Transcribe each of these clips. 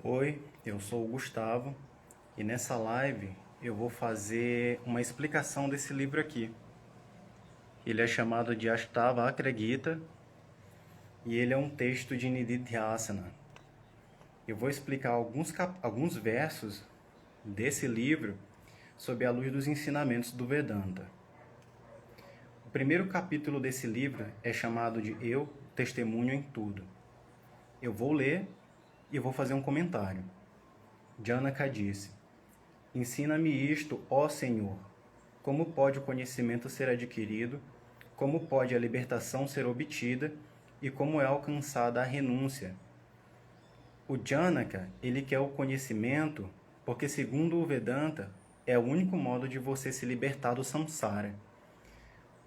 Oi, eu sou o Gustavo e nessa live eu vou fazer uma explicação desse livro aqui. Ele é chamado de Ashtavakra Gita e ele é um texto de Nididhyasana. Eu vou explicar alguns versos desse livro sob a luz dos ensinamentos do Vedanta. O primeiro capítulo desse livro é chamado de Eu, Testemunho em Tudo. Eu vou ler e vou fazer um comentário. Janaka disse: Ensina-me isto, ó Senhor. Como pode o conhecimento ser adquirido? Como pode a libertação ser obtida? E como é alcançada a renúncia? O Janaka, ele quer o conhecimento porque, segundo o Vedanta, é o único modo de você se libertar do samsara.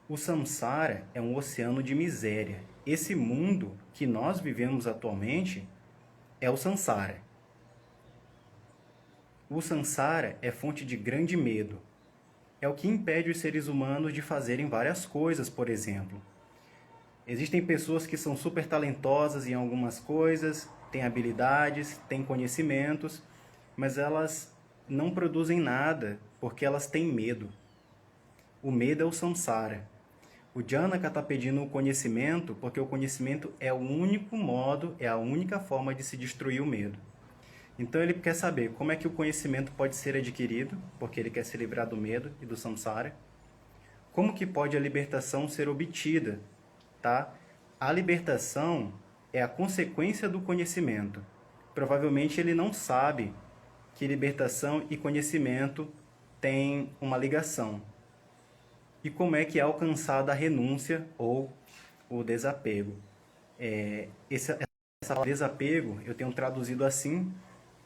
O samsara é um oceano de miséria. Esse mundo que nós vivemos atualmente é o samsara. O samsara é fonte de grande medo. É o que impede os seres humanos de fazerem várias coisas, por exemplo. Existem pessoas que são super talentosas em algumas coisas, têm habilidades, têm conhecimentos, mas elas não produzem nada porque elas têm medo. O medo é o samsara. O Janaka está pedindo o conhecimento porque o conhecimento é o único modo, é a única forma de se destruir o medo. Então ele quer saber como é que o conhecimento pode ser adquirido, porque ele quer se livrar do medo e do samsara. Como que pode a libertação ser obtida, tá? A libertação é a consequência do conhecimento. Provavelmente ele não sabe que libertação e conhecimento têm uma ligação. E como é que é alcançada a renúncia ou o desapego? Essa desapego eu tenho traduzido assim,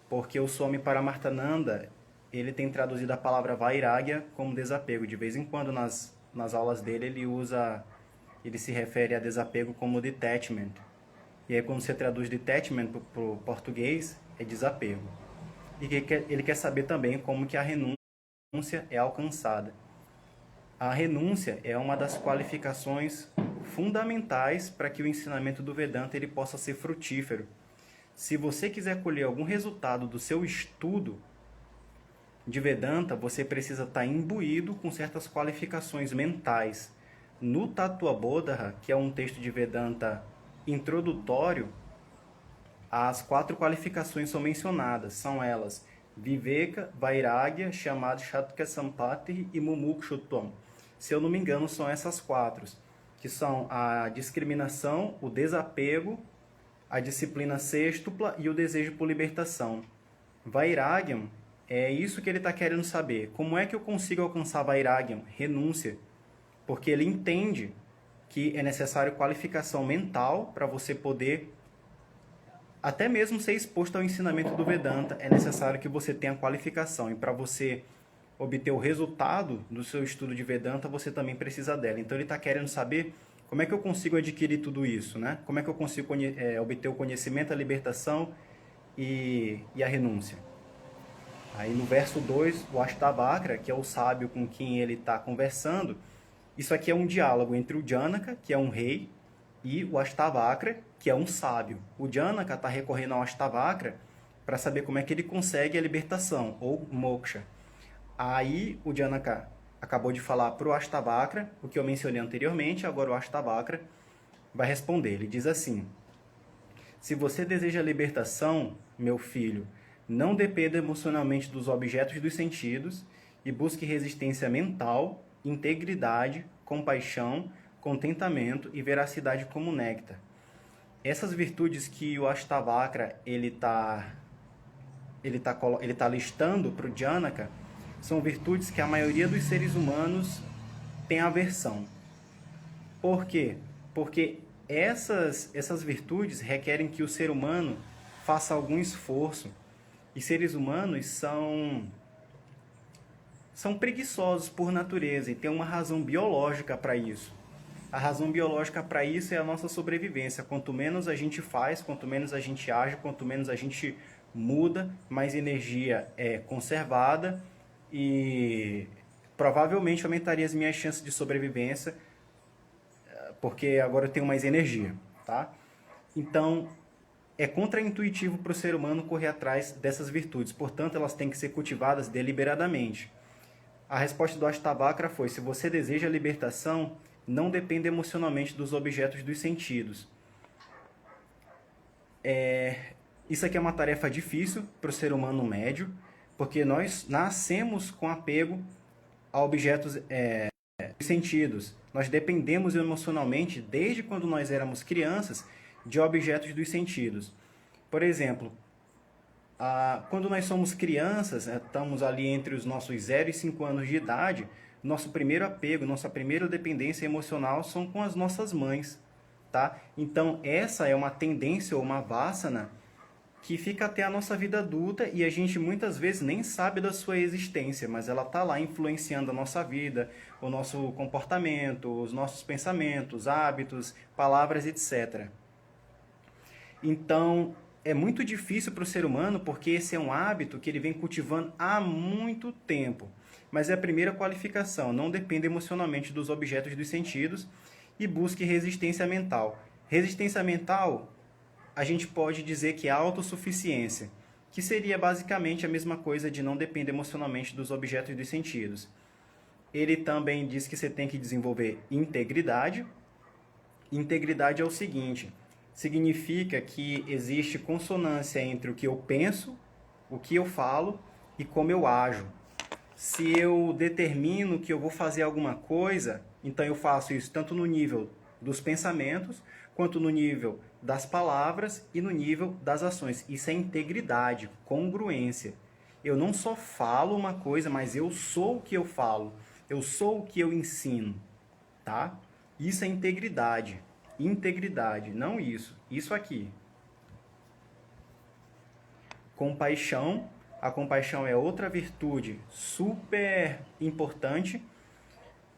porque o Swami Paramarthananda, ele tem traduzido a palavra vairagya como desapego. De vez em quando nas aulas dele ele se refere a desapego como detachment. E aí quando você traduz detachment para o português, é desapego. E ele quer saber também como que a renúncia é alcançada. A renúncia é uma das qualificações fundamentais para que o ensinamento do Vedanta ele possa ser frutífero. Se você quiser colher algum resultado do seu estudo de Vedanta, você precisa estar imbuído com certas qualificações mentais. No Tattva-bodha, que é um texto de Vedanta introdutório, as 4 qualificações são mencionadas. São elas: Viveka, Vairagya, chamado Shatka Sampati e Mumukshutvam. Se eu não me engano, são essas 4, que são a discriminação, o desapego, a disciplina sextupla e o desejo por libertação. Vairagyam é isso que ele está querendo saber. Como é que eu consigo alcançar Vairagyam? Renúncia. Porque ele entende que é necessário qualificação mental para você poder até mesmo ser exposto ao ensinamento do Vedanta. É necessário que você tenha qualificação. E para você obter o resultado do seu estudo de Vedanta, você também precisa dela. Então ele está querendo saber como é que eu consigo adquirir tudo isso, né? Como é que eu consigo obter o conhecimento, a libertação e a renúncia. Aí no verso 2, o Ashtavakra, que é o sábio com quem ele está conversando, isso aqui é um diálogo entre o Janaka, que é um rei, e o Ashtavakra, que é um sábio. O Janaka está recorrendo ao Ashtavakra para saber como é que ele consegue a libertação, ou moksha. Aí o Janaka acabou de falar para o Ashtavakra, o que eu mencionei anteriormente, agora o Ashtavakra vai responder. Ele diz assim: se você deseja a libertação, meu filho, não dependa emocionalmente dos objetos dos sentidos e busque resistência mental, integridade, compaixão, contentamento e veracidade como néctar. Essas virtudes que o Ashtavakra ele tá listando para o Janaka são virtudes que a maioria dos seres humanos tem aversão. Por quê? Porque essas virtudes requerem que o ser humano faça algum esforço. E seres humanos são preguiçosos por natureza e tem uma razão biológica para isso. A razão biológica para isso é a nossa sobrevivência. Quanto menos a gente faz, quanto menos a gente age, quanto menos a gente muda, mais energia é conservada e provavelmente aumentaria as minhas chances de sobrevivência, porque agora eu tenho mais energia, tá? Então, é contraintuitivo para o ser humano correr atrás dessas virtudes, portanto, elas têm que ser cultivadas deliberadamente. A resposta do Ashtavakra foi: se você deseja a libertação, não dependa emocionalmente dos objetos dos sentidos. Isso aqui é uma tarefa difícil para o ser humano médio, porque nós nascemos com apego a objetos dos sentidos. Nós dependemos emocionalmente, desde quando nós éramos crianças, de objetos dos sentidos. Por exemplo, quando nós somos crianças, estamos ali entre os nossos 0 e 5 anos de idade, nosso primeiro apego, nossa primeira dependência emocional são com as nossas mães. Tá? Então, essa é uma tendência ou uma vassana que fica até a nossa vida adulta e a gente muitas vezes nem sabe da sua existência, mas ela está lá influenciando a nossa vida, o nosso comportamento, os nossos pensamentos, hábitos, palavras, etc. Então, é muito difícil para o ser humano porque esse é um hábito que ele vem cultivando há muito tempo. Mas é a primeira qualificação: não dependa emocionalmente dos objetos dos sentidos e busque resistência mental. Resistência mental, a gente pode dizer que é autossuficiência, que seria basicamente a mesma coisa de não depender emocionalmente dos objetos dos sentidos. Ele também diz que você tem que desenvolver integridade. Integridade é o seguinte: significa que existe consonância entre o que eu penso, o que eu falo e como eu ajo. Se eu determino que eu vou fazer alguma coisa, então eu faço isso tanto no nível dos pensamentos, quanto no nível das palavras e no nível das ações. Isso é integridade, congruência. Eu não só falo uma coisa, mas eu sou o que eu falo. Eu sou o que eu ensino, tá? Isso é integridade. Integridade, não isso. Isso aqui. Compaixão. A compaixão é outra virtude super importante,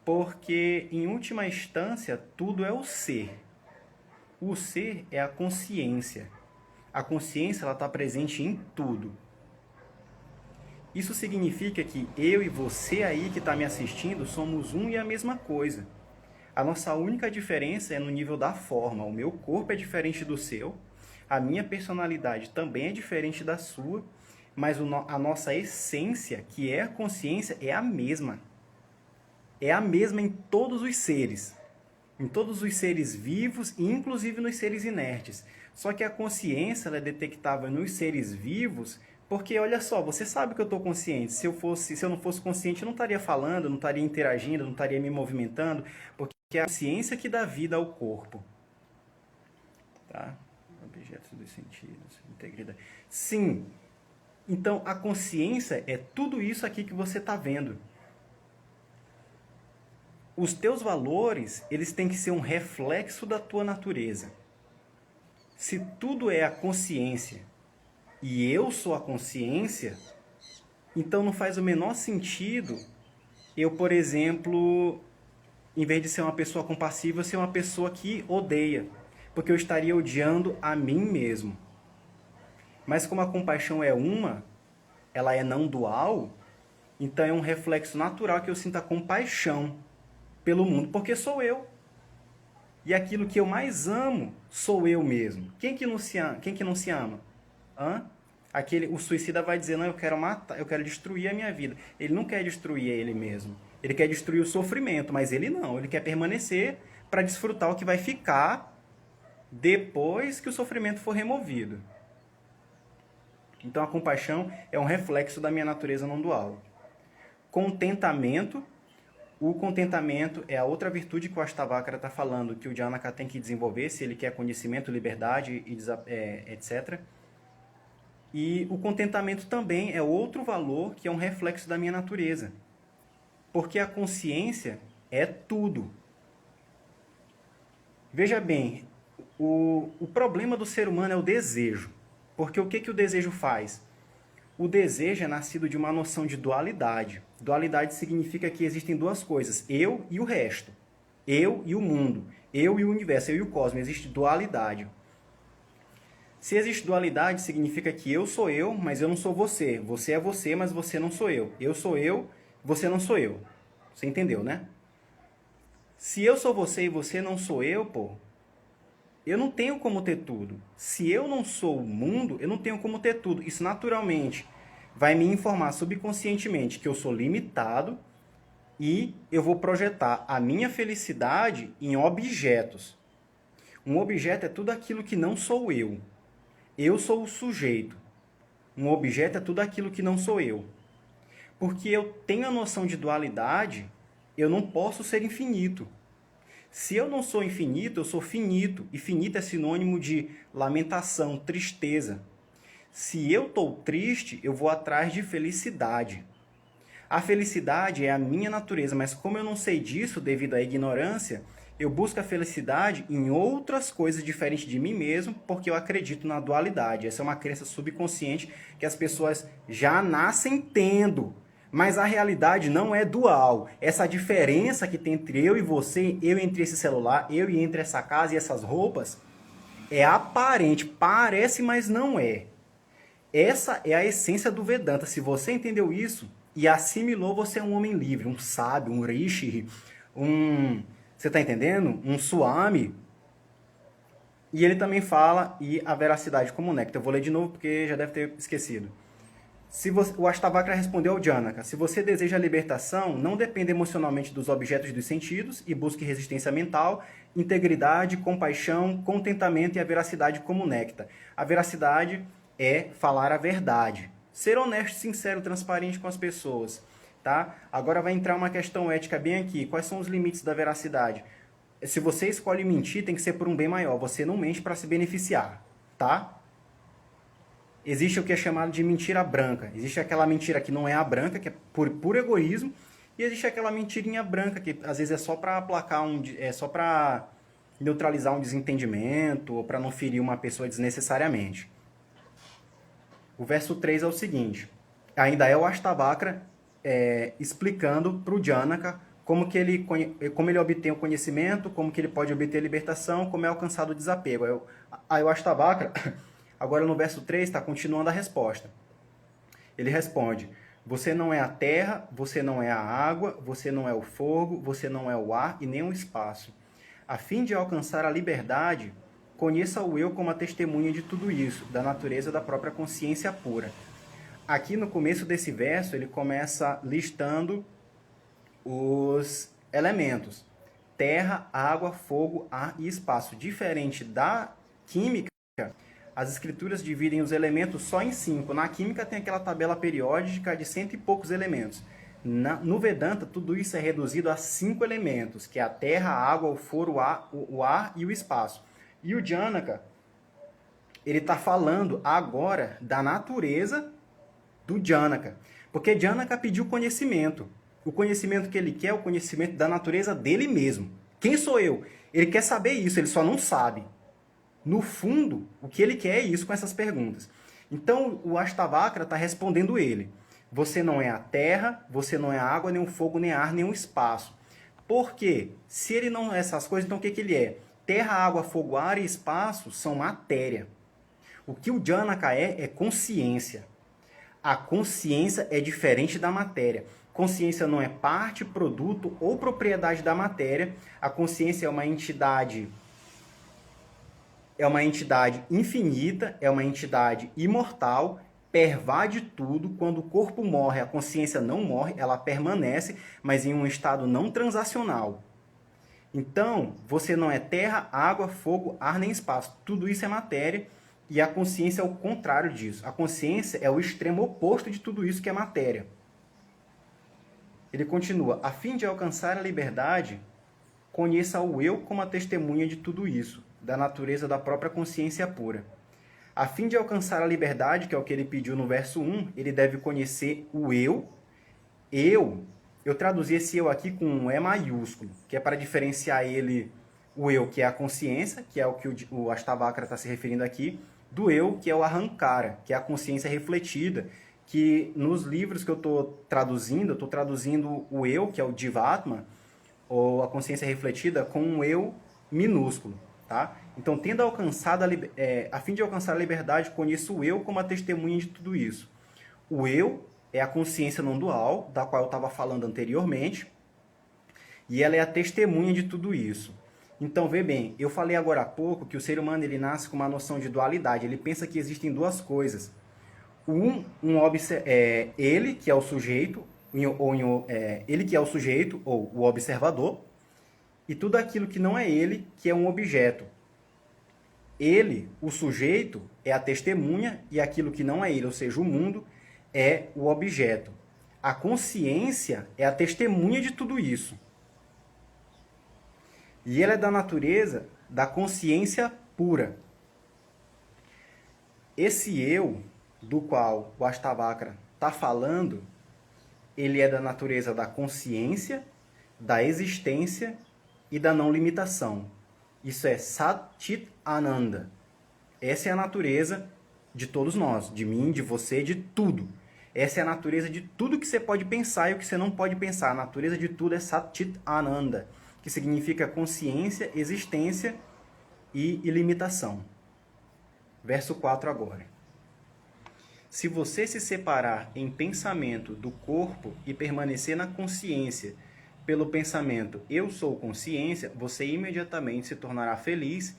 porque, em última instância, tudo é o ser. O ser é a consciência. A consciência está presente em tudo. Isso significa que eu e você aí que está me assistindo somos um e a mesma coisa. A nossa única diferença é no nível da forma. O meu corpo é diferente do seu, a minha personalidade também é diferente da sua, mas a nossa essência, que é a consciência, é a mesma. É a mesma em todos os seres. Em todos os seres vivos e inclusive nos seres inertes. Só que a consciência ela é detectável nos seres vivos, porque olha só, você sabe que eu estou consciente. Se eu não fosse consciente, eu não estaria falando, não estaria interagindo, não estaria me movimentando, porque é a consciência que dá vida ao corpo. Tá? Objetos dos sentidos, integridade. Sim. Então, a consciência é tudo isso aqui que você está vendo. Os teus valores, eles têm que ser um reflexo da tua natureza. Se tudo é a consciência e eu sou a consciência, então não faz o menor sentido eu, por exemplo, em vez de ser uma pessoa compassiva, ser uma pessoa que odeia, porque eu estaria odiando a mim mesmo. Mas como a compaixão é ela é não dual, então é um reflexo natural que eu sinta compaixão pelo mundo, porque sou eu. E aquilo que eu mais amo sou eu mesmo. Quem que não se ama? Quem que não se ama? O suicida vai dizer: não, eu quero matar, eu quero destruir a minha vida. Ele não quer destruir ele mesmo. Ele quer destruir o sofrimento, mas ele não. Ele quer permanecer para desfrutar o que vai ficar depois que o sofrimento for removido. Então a compaixão é um reflexo da minha natureza não dual. Contentamento. O contentamento é a outra virtude que o Ashtavakra está falando, que o Janaka tem que desenvolver se ele quer conhecimento, liberdade, etc. E o contentamento também é outro valor que é um reflexo da minha natureza. Porque a consciência é tudo. Veja bem, o problema do ser humano é o desejo. Porque o que o desejo faz? O desejo é nascido de uma noção de dualidade. Dualidade significa que existem duas coisas: eu e o resto. Eu e o mundo. Eu e o universo. Eu e o cosmos. Existe dualidade. Se existe dualidade, significa que eu sou eu, mas eu não sou você. Você é você, mas você não sou eu. Eu sou eu, você não sou eu. Você entendeu, né? Se eu sou você e você não sou eu, pô, Eu não tenho como ter tudo. Se eu não sou o mundo, eu não tenho como ter tudo. Isso naturalmente vai me informar subconscientemente que eu sou limitado e eu vou projetar a minha felicidade em objetos. Um objeto é tudo aquilo que não sou eu. Eu sou o sujeito. Um objeto é tudo aquilo que não sou eu. Porque eu tenho a noção de dualidade, eu não posso ser infinito. Se eu não sou infinito, eu sou finito. E finito é sinônimo de lamentação, tristeza. Se eu estou triste, eu vou atrás de felicidade. A felicidade é a minha natureza, mas como eu não sei disso devido à ignorância, eu busco a felicidade em outras coisas diferentes de mim mesmo, porque eu acredito na dualidade. Essa é uma crença subconsciente que as pessoas já nascem tendo. Mas a realidade não é dual. Essa diferença que tem entre eu e você, eu entre esse celular, eu e entre essa casa e essas roupas, é aparente, parece, mas não é. Essa é a essência do Vedanta. Se você entendeu isso e assimilou, você é um homem livre, um sábio, um rishi, você está entendendo? Um swami. E ele também fala e a veracidade como néctar. Eu vou ler de novo porque já deve ter esquecido. O Ashtavakra respondeu ao Janaka: se você deseja a libertação, não dependa emocionalmente dos objetos dos sentidos e busque resistência mental, integridade, compaixão, contentamento e a veracidade como néctar. A veracidade é falar a verdade. Ser honesto, sincero, transparente com as pessoas. Tá? Agora vai entrar uma questão ética bem aqui. Quais são os limites da veracidade? Se você escolhe mentir, tem que ser por um bem maior. Você não mente para se beneficiar. Tá? Existe o que é chamado de mentira branca. Existe aquela mentira que não é a branca, que é por egoísmo. E existe aquela mentirinha branca, que às vezes é só para aplacar só para neutralizar um desentendimento ou para não ferir uma pessoa desnecessariamente. O verso 3 é o seguinte. Ainda é o Ashtavakra explicando para o Janaka como ele obtém o conhecimento, como que ele pode obter a libertação, como é alcançado o desapego. Aí o Ashtavakra, agora no verso 3, está continuando a resposta. Ele responde: você não é a terra, você não é a água, você não é o fogo, você não é o ar e nem o espaço. A fim de alcançar a liberdade, conheça o eu como a testemunha de tudo isso, da natureza da própria consciência pura. Aqui no começo desse verso, ele começa listando os elementos: terra, água, fogo, ar e espaço. Diferente da química, as escrituras dividem os elementos só em 5. Na química tem aquela tabela periódica de 100 e poucos elementos. No Vedanta, tudo isso é reduzido a 5 elementos, que é a terra, a água, o fogo, o ar e o espaço. E o Janaka, ele está falando agora da natureza do Janaka. Porque Janaka pediu conhecimento. O conhecimento que ele quer é o conhecimento da natureza dele mesmo. Quem sou eu? Ele quer saber isso, ele só não sabe. No fundo, o que ele quer é isso com essas perguntas. Então, o Ashtavakra está respondendo ele. Você não é a terra, você não é a água, nem o fogo, nem ar, nem o espaço. Por quê? Se ele não é essas coisas, então o que ele é? Terra, água, fogo, ar e espaço são matéria. O que o Janaka é consciência. A consciência é diferente da matéria. Consciência não é parte, produto ou propriedade da matéria. A consciência é uma entidade infinita, é uma entidade imortal, pervade tudo. Quando o corpo morre, a consciência não morre, ela permanece, mas em um estado não transacional. Então, você não é terra, água, fogo, ar nem espaço. Tudo isso é matéria e a consciência é o contrário disso. A consciência é o extremo oposto de tudo isso que é matéria. Ele continua: a fim de alcançar a liberdade, conheça o eu como a testemunha de tudo isso, da natureza da própria consciência pura. A fim de alcançar a liberdade, que é o que ele pediu no verso 1, ele deve conhecer o eu. Eu traduzi esse eu aqui com um E maiúsculo, que é para diferenciar ele, o eu, que é a consciência, que é o que o Ashtavakra está se referindo aqui, do eu, que é o ahankara, que é a consciência refletida, que nos livros que eu estou traduzindo o eu, que é o Jivatma, ou a consciência refletida, com um eu minúsculo. Tá? Então, a fim de alcançar a liberdade, conheço o eu como a testemunha de tudo isso. O eu é a consciência não dual, da qual eu estava falando anteriormente, e ela é a testemunha de tudo isso. Então, vê bem, eu falei agora há pouco que o ser humano ele nasce com uma noção de dualidade. Ele pensa que existem duas coisas. Ele, que é o sujeito, ele que é o sujeito, ou o observador, e tudo aquilo que não é ele, que é um objeto. Ele, o sujeito, é a testemunha, e aquilo que não é ele, ou seja, o mundo, é o objeto. A consciência é a testemunha de tudo isso. E ela é da natureza da consciência pura. Esse eu, do qual o Ashtavakra está falando, ele é da natureza da consciência, da existência e da não limitação. Isso é Sat Chit Ananda. Essa é a natureza de todos nós, de mim, de você, de tudo. Essa é a natureza de tudo que você pode pensar e o que você não pode pensar. A natureza de tudo é Sat Chit Ananda, que significa consciência, existência e ilimitação. Verso 4 agora. Se você se separar em pensamento do corpo e permanecer na consciência pelo pensamento eu sou consciência, você imediatamente se tornará feliz,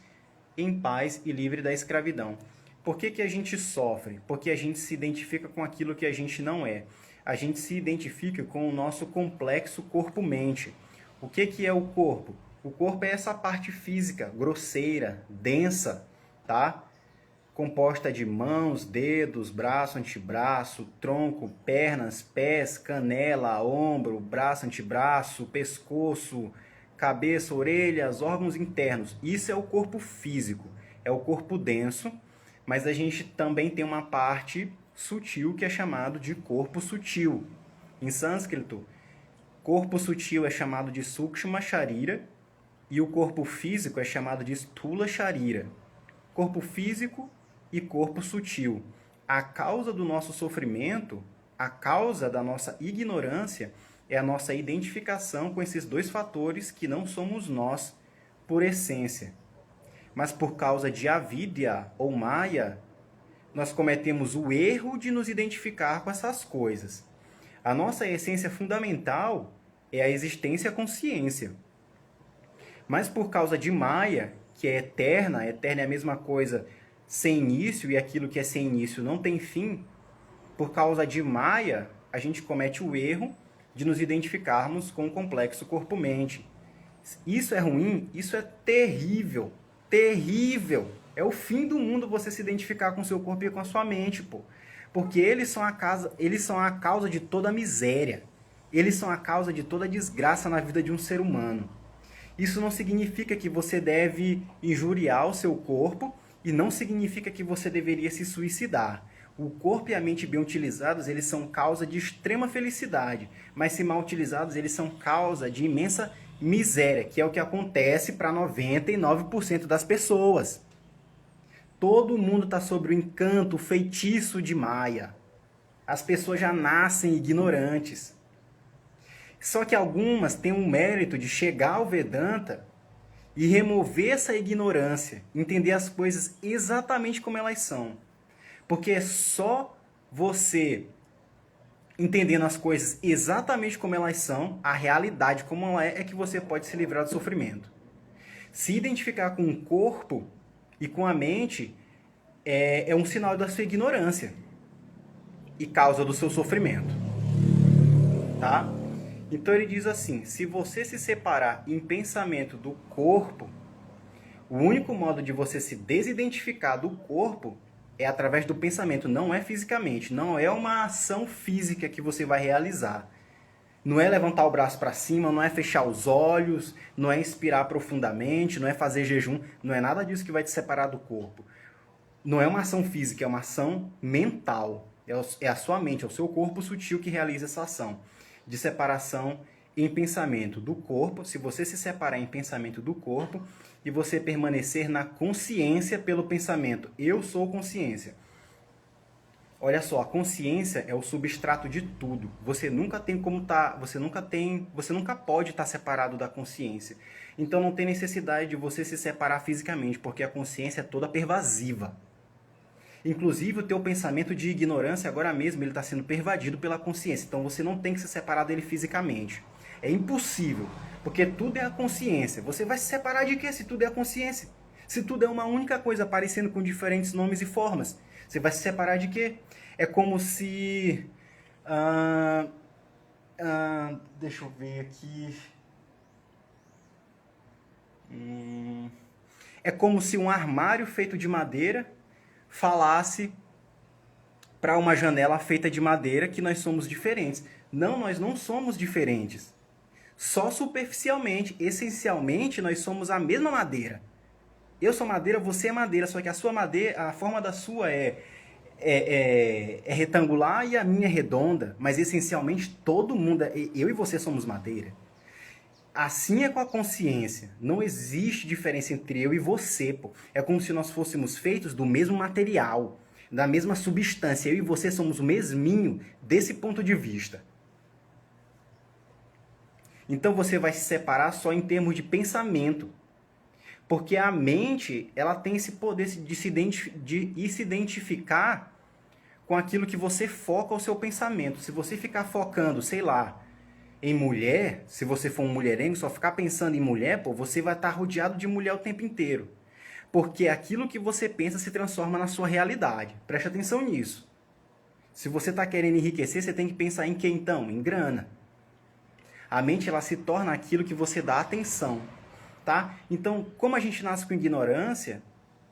em paz e livre da escravidão. Por que a gente sofre? Porque a gente se identifica com aquilo que a gente não é. A gente se identifica com o nosso complexo corpo-mente. O que é o corpo? O corpo é essa parte física, grosseira, densa, tá? Composta de mãos, dedos, braço, antebraço, tronco, pernas, pés, canela, ombro, braço, antebraço, pescoço, cabeça, orelhas, órgãos internos. Isso é o corpo físico, é o corpo denso, mas a gente também tem uma parte sutil que é chamado de corpo sutil. Em sânscrito, corpo sutil é chamado de Sukshma Sharira e o corpo físico é chamado de Stula Sharira. Corpo físico e corpo sutil. A causa do nosso sofrimento, a causa da nossa ignorância, é a nossa identificação com esses dois fatores que não somos nós por essência. Mas por causa de avidya ou maya, nós cometemos o erro de nos identificar com essas coisas. A nossa essência fundamental é a existência e a consciência. Mas por causa de maya, que é eterna é a mesma coisa sem início, e aquilo que é sem início não tem fim, por causa de Maya, a gente comete o erro de nos identificarmos com o complexo corpo-mente. Isso é ruim, isso é terrível, terrível. É o fim do mundo você se identificar com o seu corpo e com a sua mente, pô. Porque eles são a causa de toda a miséria. Eles são a causa de toda a desgraça na vida de um ser humano. Isso não significa que você deve injuriar o seu corpo, e não significa que você deveria se suicidar. O corpo e a mente bem utilizados, eles são causa de extrema felicidade, mas se mal utilizados, eles são causa de imensa miséria, que é o que acontece para 99% das pessoas. Todo mundo está sob o encanto, o feitiço de Maya. As pessoas já nascem ignorantes. Só que algumas têm o mérito de chegar ao Vedanta e remover essa ignorância, entender as coisas exatamente como elas são. Porque é só você entendendo as coisas exatamente como elas são, a realidade como ela é que você pode se livrar do sofrimento. Se identificar com o corpo e com a mente é um sinal da sua ignorância e causa do seu sofrimento. Tá? Então ele diz assim, se você se separar em pensamento do corpo, o único modo de você se desidentificar do corpo é através do pensamento, não é fisicamente, não é uma ação física que você vai realizar. Não é levantar o braço para cima, não é fechar os olhos, não é inspirar profundamente, não é fazer jejum, não é nada disso que vai te separar do corpo. Não é uma ação física, é uma ação mental. É a sua mente, é o seu corpo sutil que realiza essa ação de separação em pensamento do corpo. Se você se separar em pensamento do corpo e você permanecer na consciência pelo pensamento, eu sou consciência. Olha só, a consciência é o substrato de tudo. Você nunca tem como você nunca pode estar separado da consciência. Então não tem necessidade de você se separar fisicamente, porque a consciência é toda pervasiva. Inclusive, o teu pensamento de ignorância, agora mesmo, ele está sendo pervadido pela consciência. Então, você não tem que se separar dele fisicamente. É impossível, porque tudo é a consciência. Você vai se separar de quê se tudo é a consciência? Se tudo é uma única coisa aparecendo com diferentes nomes e formas, você vai se separar de quê? É como se... deixa eu ver aqui... É como se um armário feito de madeira falasse para uma janela feita de madeira que nós somos diferentes. Não, nós não somos diferentes. Só superficialmente, essencialmente, nós somos a mesma madeira. Eu sou madeira, você é madeira, só que a sua madeira, a forma da sua é retangular e a minha é redonda, mas essencialmente todo mundo, eu e você somos madeira. Assim é com a consciência. Não existe diferença entre eu e você, pô. É como se nós fôssemos feitos do mesmo material, da mesma substância. Eu e você somos o mesminho desse ponto de vista. Então você vai se separar só em termos de pensamento. Porque a mente, ela tem esse poder de se identificar com aquilo que você foca o seu pensamento. Se você ficar focando, sei lá, em mulher, se você for um mulherengo, só ficar pensando em mulher, pô, você vai estar rodeado de mulher o tempo inteiro. Porque aquilo que você pensa se transforma na sua realidade. Preste atenção nisso. Se você está querendo enriquecer, você tem que pensar em quê então? Em grana. A mente, ela se torna aquilo que você dá atenção, tá? Então, como a gente nasce com ignorância,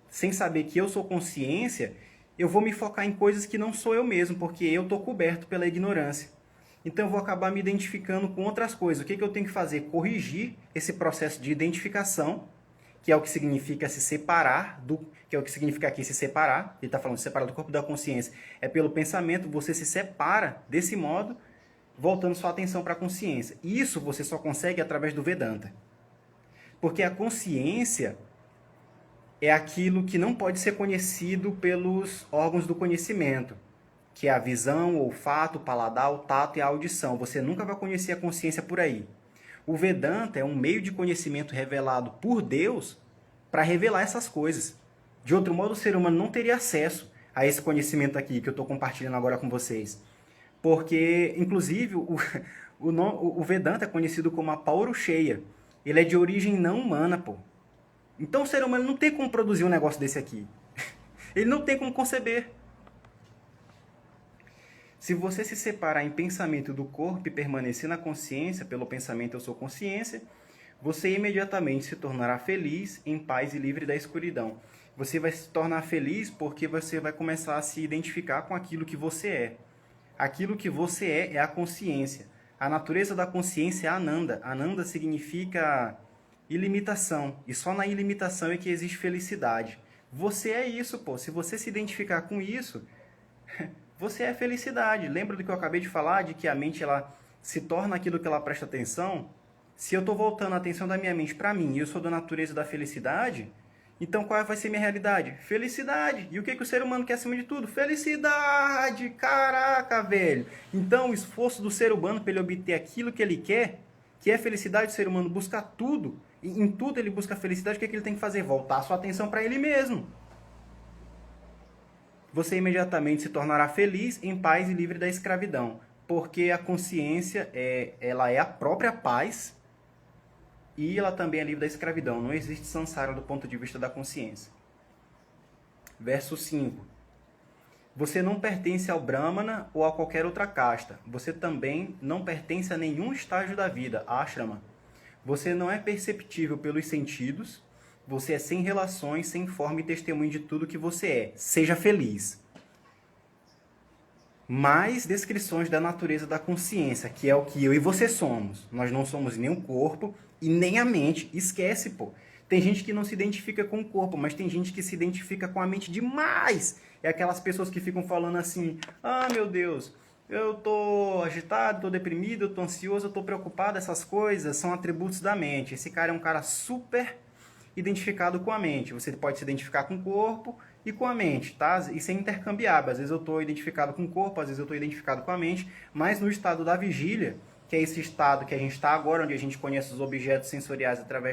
sem saber que eu sou consciência, eu vou me focar em coisas que não sou eu mesmo, porque eu estou coberto pela ignorância. Então eu vou acabar me identificando com outras coisas. O que eu tenho que fazer? Corrigir esse processo de identificação, que é o que significa se separar, que é o que significa aqui se separar. Ele está falando de separar do corpo da consciência. É pelo pensamento, você se separa desse modo, voltando sua atenção para a consciência. Isso você só consegue através do Vedanta. Porque a consciência é aquilo que não pode ser conhecido pelos órgãos do conhecimento, que é a visão, o olfato, o paladar, o tato e a audição. Você nunca vai conhecer a consciência por aí. O Vedanta é um meio de conhecimento revelado por Deus para revelar essas coisas. De outro modo, o ser humano não teria acesso a esse conhecimento aqui que eu estou compartilhando agora com vocês. Porque, inclusive, o Vedanta é conhecido como a Paurucheya. Ele é de origem não humana, pô. Então o ser humano não tem como produzir um negócio desse aqui. Ele não tem como conceber. Se você se separar em pensamento do corpo e permanecer na consciência, pelo pensamento eu sou consciência, você imediatamente se tornará feliz, em paz e livre da escuridão. Você vai se tornar feliz porque você vai começar a se identificar com aquilo que você é. Aquilo que você é a consciência. A natureza da consciência é Ananda. Ananda significa ilimitação. E só na ilimitação é que existe felicidade. Você é isso, pô. Se você se identificar com isso, você é felicidade. Lembra do que eu acabei de falar? De que a mente ela se torna aquilo que ela presta atenção? Se eu estou voltando a atenção da minha mente para mim e eu sou da natureza da felicidade, então qual vai ser minha realidade? Felicidade. E o que o ser humano quer acima de tudo? Felicidade! Caraca, velho! Então o esforço do ser humano para ele obter aquilo que ele quer, que é felicidade, o ser humano busca tudo, e em tudo ele busca felicidade, o que ele tem que fazer? Voltar a sua atenção para ele mesmo. Você imediatamente se tornará feliz, em paz e livre da escravidão. Porque a consciência ela é a própria paz e ela também é livre da escravidão. Não existe samsara do ponto de vista da consciência. Verso 5. Você não pertence ao Brahmana ou a qualquer outra casta. Você também não pertence a nenhum estágio da vida, ashrama. Você não é perceptível pelos sentidos. Você é sem relações, sem forma e testemunho de tudo que você é. Seja feliz. Mais descrições da natureza da consciência, que é o que eu e você somos. Nós não somos nem o corpo e nem a mente. Esquece, pô. Tem gente que não se identifica com o corpo, mas tem gente que se identifica com a mente demais. É aquelas pessoas que ficam falando assim, ah, meu Deus, eu tô agitado, tô deprimido, eu tô ansioso, eu tô preocupado, essas coisas são atributos da mente. Esse cara é um cara super identificado com a mente. Você pode se identificar com o corpo e com a mente, tá? Isso é intercambiável. Às vezes eu estou identificado com o corpo, às vezes eu estou identificado com a mente, mas no estado da vigília, que é esse estado que a gente está agora, onde a gente conhece os objetos sensoriais através